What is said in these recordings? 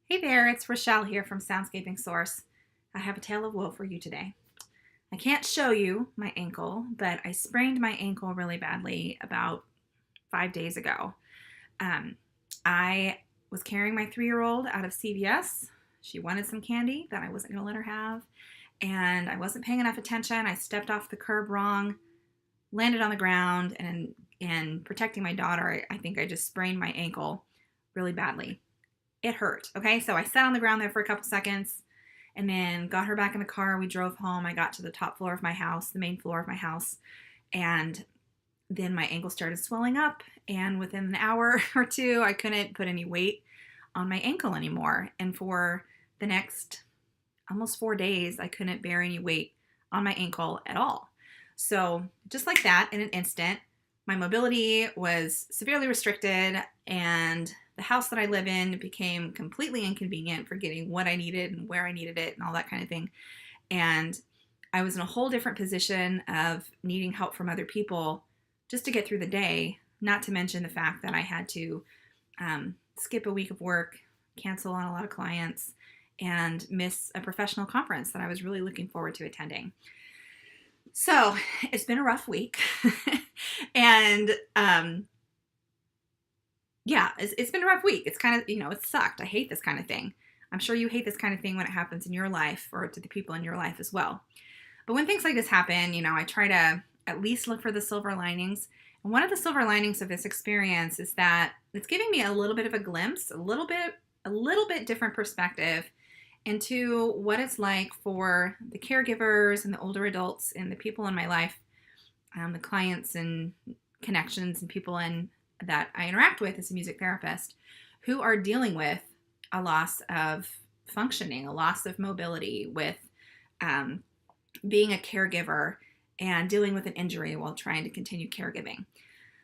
Hey there, it's Rochelle here from Soundscaping Source. I have a tale of woe for you today. I can't show you my ankle, but I sprained my ankle really badly about 5 days ago. Um, I was carrying my 3-year-old out of CVS. She wanted some candy that I wasn't going to let her have, and I wasn't paying enough attention. I stepped off the curb wrong, landed on the ground, and in protecting my daughter, I think I just sprained my ankle really badly. It hurt. Okay, so I sat on the ground there for a couple seconds and then got her back in the car. We drove home. I got to the top floor of my house, the main floor of my house, and then my ankle started swelling up. And within an hour or two, I couldn't put any weight on my ankle anymore. And for the next almost 4 days, I couldn't bear any weight on my ankle at all. So, just like that, in an instant, my mobility was severely restricted, and the house that I live in became completely inconvenient for getting what I needed and where I needed it and all that kind of thing. And I was in a whole different position of needing help from other people just to get through the day, not to mention the fact that I had to skip a week of work, cancel on a lot of clients, and miss a professional conference that I was really looking forward to attending. So it's been a rough week. and yeah, it's been a rough week. It's kind of, it sucked. I hate this kind of thing. I'm sure you hate this kind of thing when it happens in your life or to the people in your life as well. But when things like this happen, I try to at least look for the silver linings. And one of the silver linings of this experience is that it's giving me a little bit of a glimpse, a little bit different perspective into what it's like for the caregivers and the older adults and the people in my life, the clients and connections and people that I interact with as a music therapist, who are dealing with a loss of functioning, a loss of mobility, with being a caregiver and dealing with an injury while trying to continue caregiving.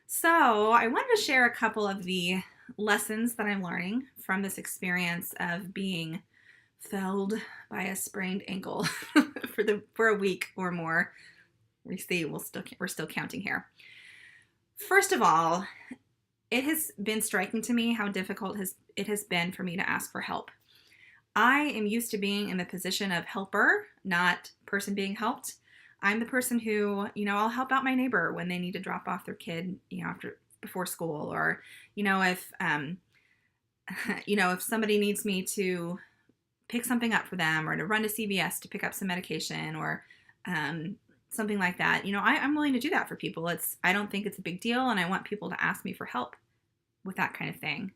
So I wanted to share a couple of the lessons that I'm learning from this experience of being felled by a sprained ankle for a week or more. We're still counting here. First of all, it has been striking to me how difficult it has been for me to ask for help. I am used to being in the position of helper, not person being helped. I'm the person who, I'll help out my neighbor when they need to drop off their kid, before school, or, if, if somebody needs me to pick something up for them or to run to CVS to pick up some medication or something like that. I'm willing to do that for people. I don't think it's a big deal, and I want people to ask me for help with that kind of thing.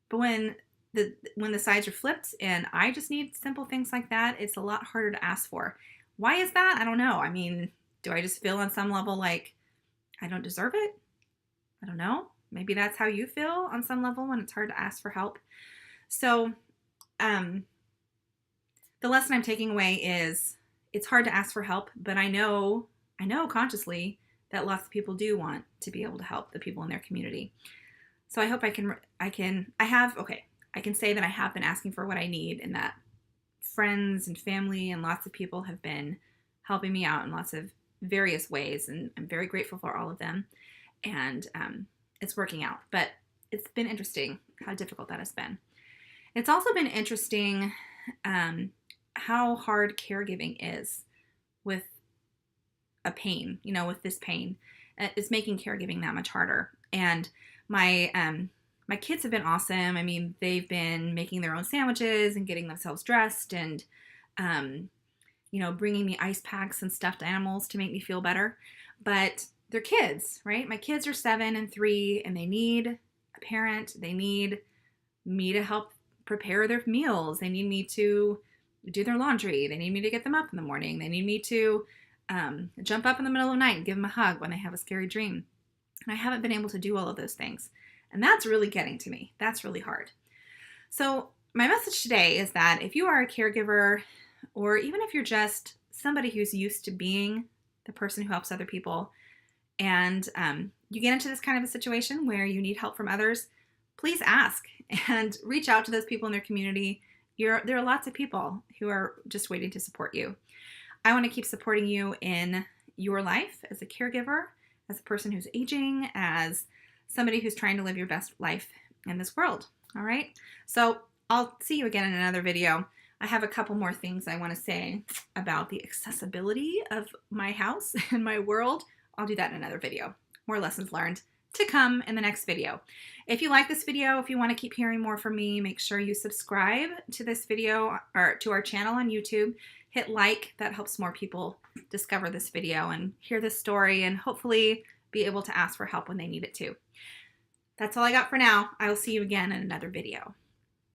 But when the sides are flipped and I just need simple things like that, it's a lot harder to ask for. Why is that? I don't know. I mean, do I just feel on some level like I don't deserve it? I don't know. Maybe that's how you feel on some level when it's hard to ask for help. So, the lesson I'm taking away is it's hard to ask for help, but I know consciously that lots of people do want to be able to help the people in their community. So I hope I can say that I have been asking for what I need, and that friends and family and lots of people have been helping me out in lots of various ways, and I'm very grateful for all of them. And it's working out, but it's been interesting how difficult that has been. It's also been interesting how hard caregiving is with a pain, with this pain. It's making caregiving that much harder. And my kids have been awesome. I mean, they've been making their own sandwiches and getting themselves dressed and, bringing me ice packs and stuffed animals to make me feel better. But they're kids, right? My kids are 7 and 3, and they need a parent. They need me to help prepare their meals. They need me to do their laundry. They need me to get them up in the morning. They need me to jump up in the middle of the night and give them a hug when they have a scary dream. And I haven't been able to do all of those things. And that's really getting to me. That's really hard. So my message today is that if you are a caregiver, or even if you're just somebody who's used to being the person who helps other people, and you get into this kind of a situation where you need help from others, please ask and reach out to those people in their community. There are lots of people who are just waiting to support you. I want to keep supporting you in your life as a caregiver, as a person who's aging, as somebody who's trying to live your best life in this world. All right. So I'll see you again in another video. I have a couple more things I want to say about the accessibility of my house and my world. I'll do that in another video. More lessons learned to come in the next video. If you like this video, if you want to keep hearing more from me, make sure you subscribe to this video or to our channel on YouTube. Hit like, that helps more people discover this video and hear this story and hopefully be able to ask for help when they need it too. That's all I got for now. I will see you again in another video.